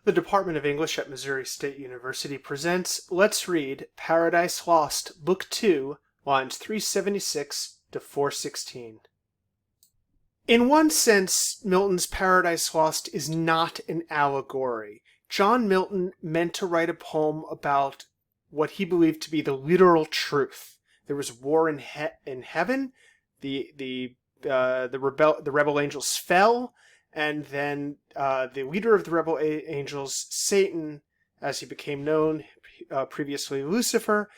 The Department of English at Missouri State University presents Let's Read Paradise Lost, Book 2, lines 376 to 416. In one sense, Milton's Paradise Lost is not an allegory. John Milton meant to write a poem about what he believed to be the literal truth. There was war in heaven, the rebel angels fell, and then the leader of the rebel angels, Satan, as he became known, previously Lucifer,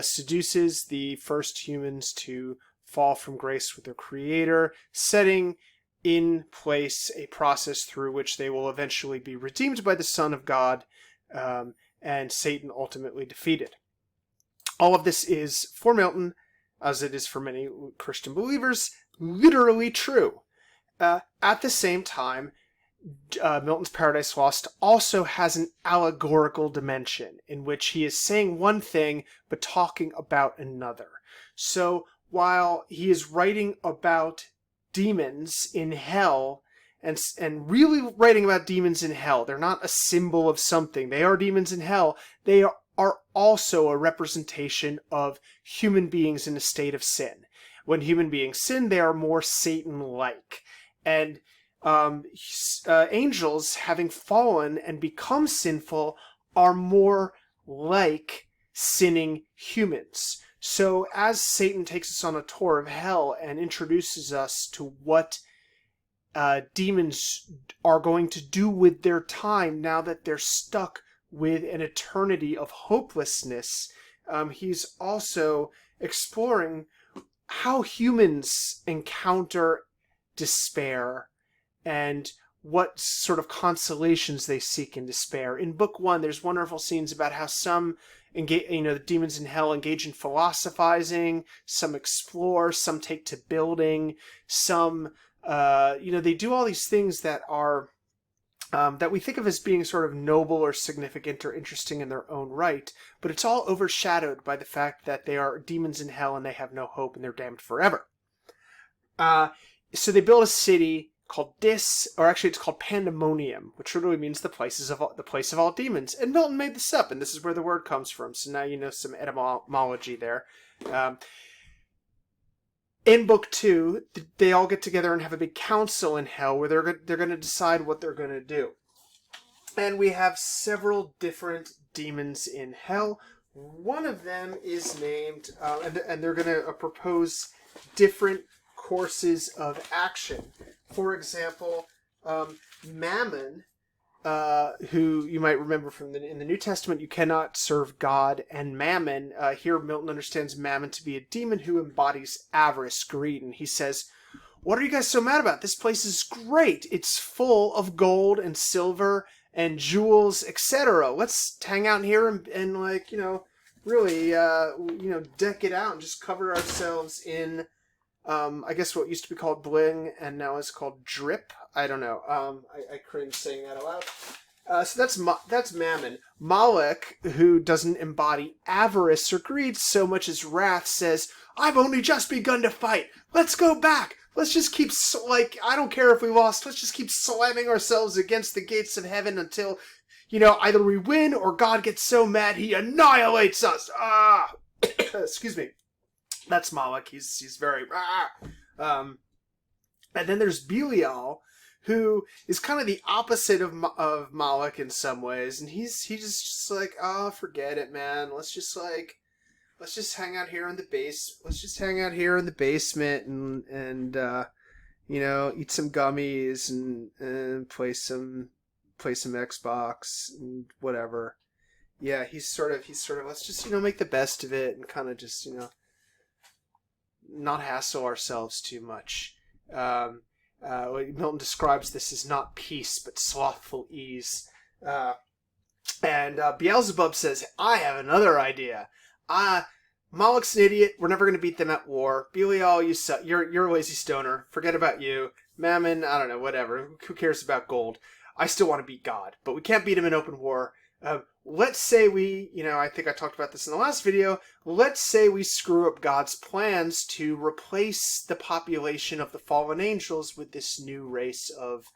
seduces the first humans to fall from grace with their creator, setting in place a process through which they will eventually be redeemed by the Son of God, and Satan ultimately defeated. All of this is, for Milton, as it is for many Christian believers, literally true. At the same time, Milton's Paradise Lost also has an allegorical dimension in which he is saying one thing but talking about another. So while he is writing about demons in hell and really writing about demons in hell, they're not a symbol of something. They are demons in hell. They are also a representation of human beings in a state of sin. When human beings sin, they are more Satan-like. And angels, having fallen and become sinful, are more like sinning humans. So as Satan takes us on a tour of hell and introduces us to what demons are going to do with their time now that they're stuck with an eternity of hopelessness, he's also exploring how humans encounter despair and what sort of consolations they seek in despair. In Book 1, there's wonderful scenes about how some the demons in hell engage in philosophizing, some explore, some take to building, some, they do all these things that are, that we think of as being sort of noble or significant or interesting in their own right, but it's all overshadowed by the fact that they are demons in hell and they have no hope and they're damned forever. So they build a city called it's called Pandemonium, which literally means the place of all demons. And Milton made this up, and this is where the word comes from. So now you know some etymology there. In Book 2, they all get together and have a big council in hell where they're going to decide what they're going to do. And we have several different demons in hell. One of them is named, and they're going to propose different courses of action. For example, Mammon, who you might remember from in the New Testament, you cannot serve God and Mammon. Here Milton understands Mammon to be a demon who embodies avarice, greed, and he says, "What are you guys so mad about? This place is great. It's full of gold and silver and jewels, etc. Let's hang out here and really, deck it out and just cover ourselves in I guess what used to be called bling and now is called drip. I don't know. I cringe saying that aloud. So that's Mammon. Moloch, who doesn't embody avarice or greed so much as wrath, says, "I've only just begun to fight. Let's go back. Let's just keep, I don't care if we lost. Let's just keep slamming ourselves against the gates of heaven until, either we win or God gets so mad he annihilates us." Excuse me. That's Moloch. He's very and then there's Belial, who is kind of the opposite of Moloch in some ways, and he's just like, "Oh, forget it, man. Let's just hang out here in the base. Let's just hang out here in the basement and eat some gummies and play some Xbox and whatever." Yeah, he's sort of let's just make the best of it and kind of just not hassle ourselves too much. Milton describes this as not peace, but slothful ease. And Beelzebub says, "I have another idea. Moloch's an idiot. We're never going to beat them at war. Belial, you suck. You're a lazy stoner. Forget about you. Mammon, I don't know, whatever. Who cares about gold? I still want to beat God, but we can't beat him in open war. Let's say we, I think I talked about this in the last video, let's say we screw up God's plans to replace the population of the fallen angels with this new race of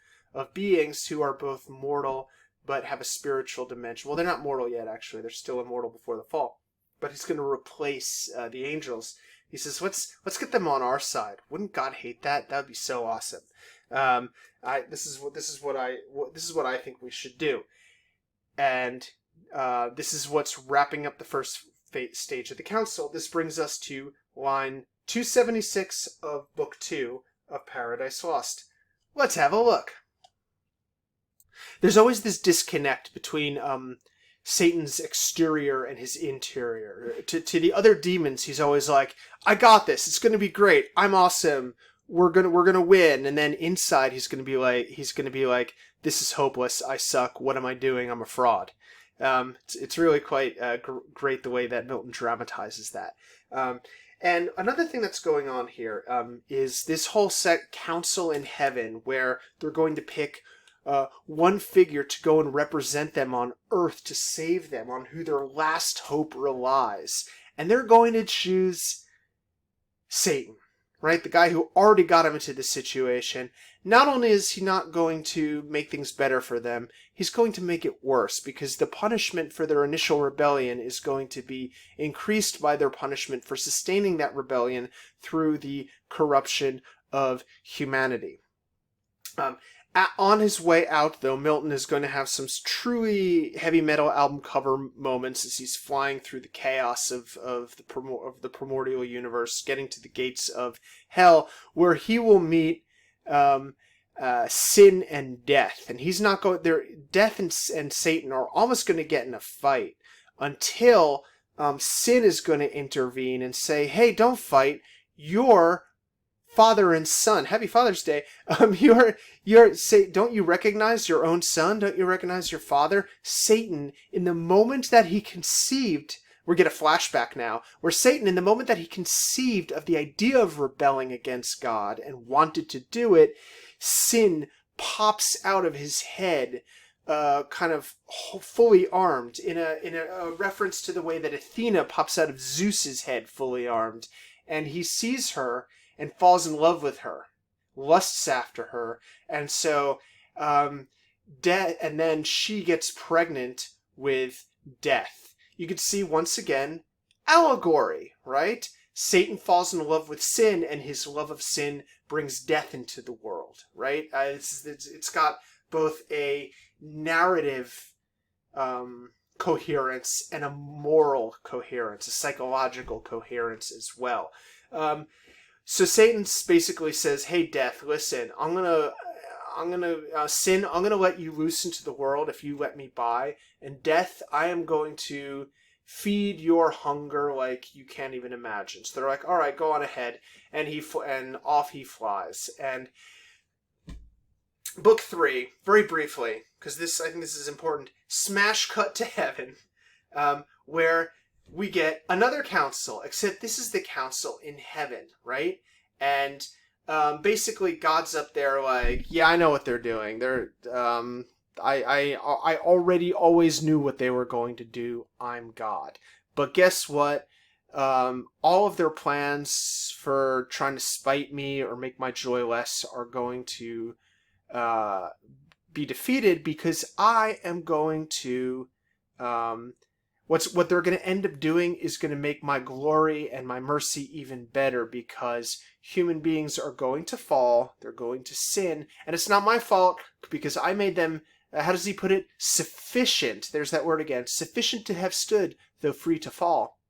beings who are both mortal but have a spiritual dimension. Well, they're not mortal yet, actually. They're still immortal before the fall. But he's going to replace the angels. He says, let's get them on our side. Wouldn't God hate that? That would be so awesome. This is what I think we should do. And this is what's wrapping up the first stage of the council. This brings us to line 276 of Book 2 of Paradise Lost. Let's have a look. There's always this disconnect between Satan's exterior and his interior. To the other demons, he's always like, I got this. It's going to be great. I'm awesome. We're gonna win. And then inside, he's gonna be like, this is hopeless. I suck. What am I doing? I'm a fraud. It's really quite great the way that Milton dramatizes that. And another thing that's going on here is this whole set council in heaven, where they're going to pick one figure to go and represent them on earth, to save them, on who their last hope relies. And they're going to choose Satan, right? The guy who already got him into this situation. Not only is he not going to make things better for them, he's going to make it worse, because the punishment for their initial rebellion is going to be increased by their punishment for sustaining that rebellion through the corruption of humanity. On his way out, though, Milton is going to have some truly heavy metal album cover moments as he's flying through the chaos of the primordial universe, getting to the gates of hell, where he will meet sin and death. And he's not going there. Death and Satan are almost going to get in a fight until sin is going to intervene and say, "Hey, don't fight. You're father and son. Happy Father's Day. Don't you recognize your own son? Don't you recognize your father?" Satan, in the moment that he conceived, we get a flashback now, where Satan, in the moment that he conceived of the idea of rebelling against God and wanted to do it, sin pops out of his head, kind of fully armed, in a reference to the way that Athena pops out of Zeus's head fully armed, and he sees her and falls in love with her, lusts after her, and so and then she gets pregnant with death. You could see once again allegory, right? Satan falls in love with sin, and his love of sin brings death into the world, right? It's got both a narrative coherence and a moral coherence, a psychological coherence as well. So Satan basically says, "Hey, death, listen, I'm gonna sin. I'm gonna let you loose into the world if you let me by. And death, I am going to feed your hunger like you can't even imagine." So they're like, "All right, go on ahead," and off he flies. And Book 3, very briefly, because I think this is important. Smash cut to heaven, where we get another council, except this is the council in heaven, right? And basically God's up there like, yeah, I know what they're doing. I already always knew what they were going to do. I'm God. But guess what? All of their plans for trying to spite me or make my joy less are going to be defeated, because I am going to what they're going to end up doing is going to make my glory and my mercy even better, because human beings are going to fall, they're going to sin, and it's not my fault, because I made them, how does he put it? Sufficient. There's that word again. Sufficient to have stood, though free to fall.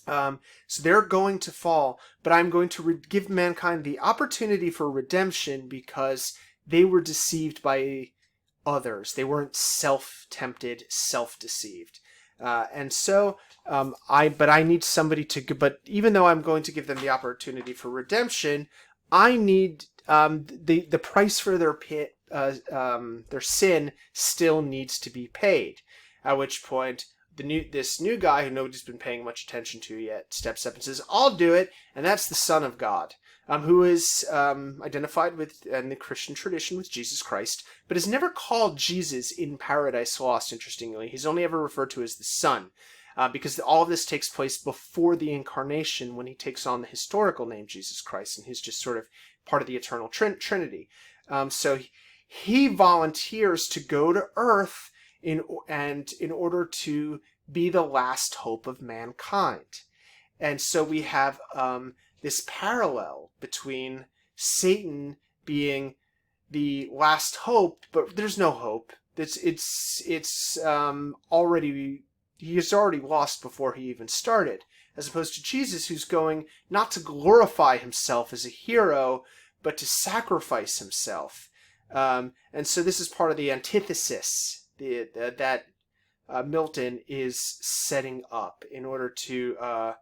So they're going to fall, but I'm going to give mankind the opportunity for redemption, because they were deceived by others. They weren't self-tempted, self-deceived. And so, I need somebody but even though I'm going to give them the opportunity for redemption, I need, the price for their sin still needs to be paid. At which point, this new guy who nobody's been paying much attention to yet steps up and says, "I'll do it," and that's the Son of God. Who is identified with, in the Christian tradition, with Jesus Christ, but is never called Jesus in Paradise Lost, interestingly. He's only ever referred to as the Son, because all of this takes place before the incarnation, when he takes on the historical name Jesus Christ, and he's just sort of part of the eternal Trinity. So he volunteers to go to Earth in order to be the last hope of mankind. And so we have this parallel between Satan being the last hope, but there's no hope. It's already, he has already lost before he even started, as opposed to Jesus, who's going not to glorify himself as a hero, but to sacrifice himself. And so this is part of the antithesis that Milton is setting up in order to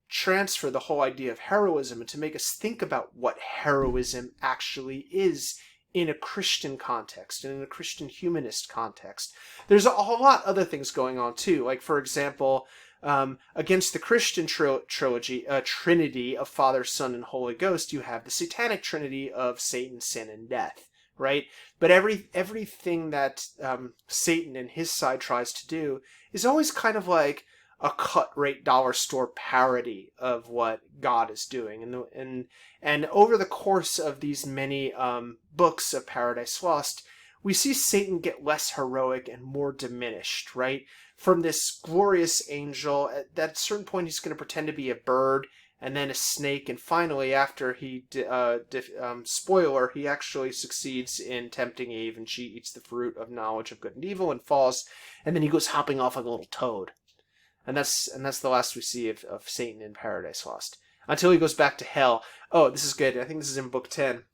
transfer the whole idea of heroism and to make us think about what heroism actually is in a Christian context and in a Christian humanist context. There's a whole lot other things going on too, like for example, against the Christian trinity of Father, Son, and Holy Ghost, you have the satanic trinity of Satan, sin, and death, right? But everything that Satan and his side tries to do is always kind of like a cut-rate dollar store parody of what God is doing. And over the course of these many books of Paradise Lost, we see Satan get less heroic and more diminished, right? From this glorious angel, at a certain point he's going to pretend to be a bird, and then a snake, and finally, after he, spoiler, he actually succeeds in tempting Eve, and she eats the fruit of knowledge of good and evil and falls, and then he goes hopping off like a little toad. And that's the last we see of Satan in Paradise Lost. Until he goes back to hell. Oh, this is good. I think this is in book 10.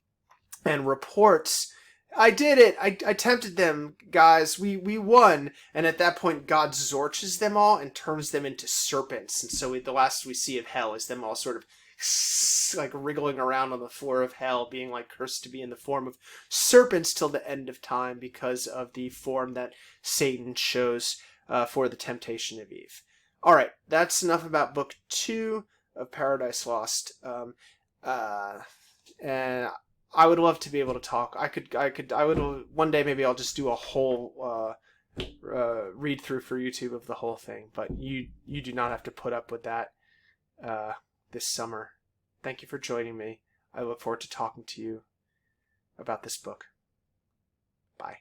And reports, I did it! I tempted them, guys. We won. And at that point, God zorches them all and turns them into serpents. And so the last we see of hell is them all sort of like wriggling around on the floor of hell, being like cursed to be in the form of serpents till the end of time because of the form that Satan chose for the temptation of Eve. All right, that's enough about book 2 of Paradise Lost. And I would love to be able to talk. I would one day maybe I'll just do a whole read through for YouTube of the whole thing. But you do not have to put up with that this summer. Thank you for joining me. I look forward to talking to you about this book. Bye.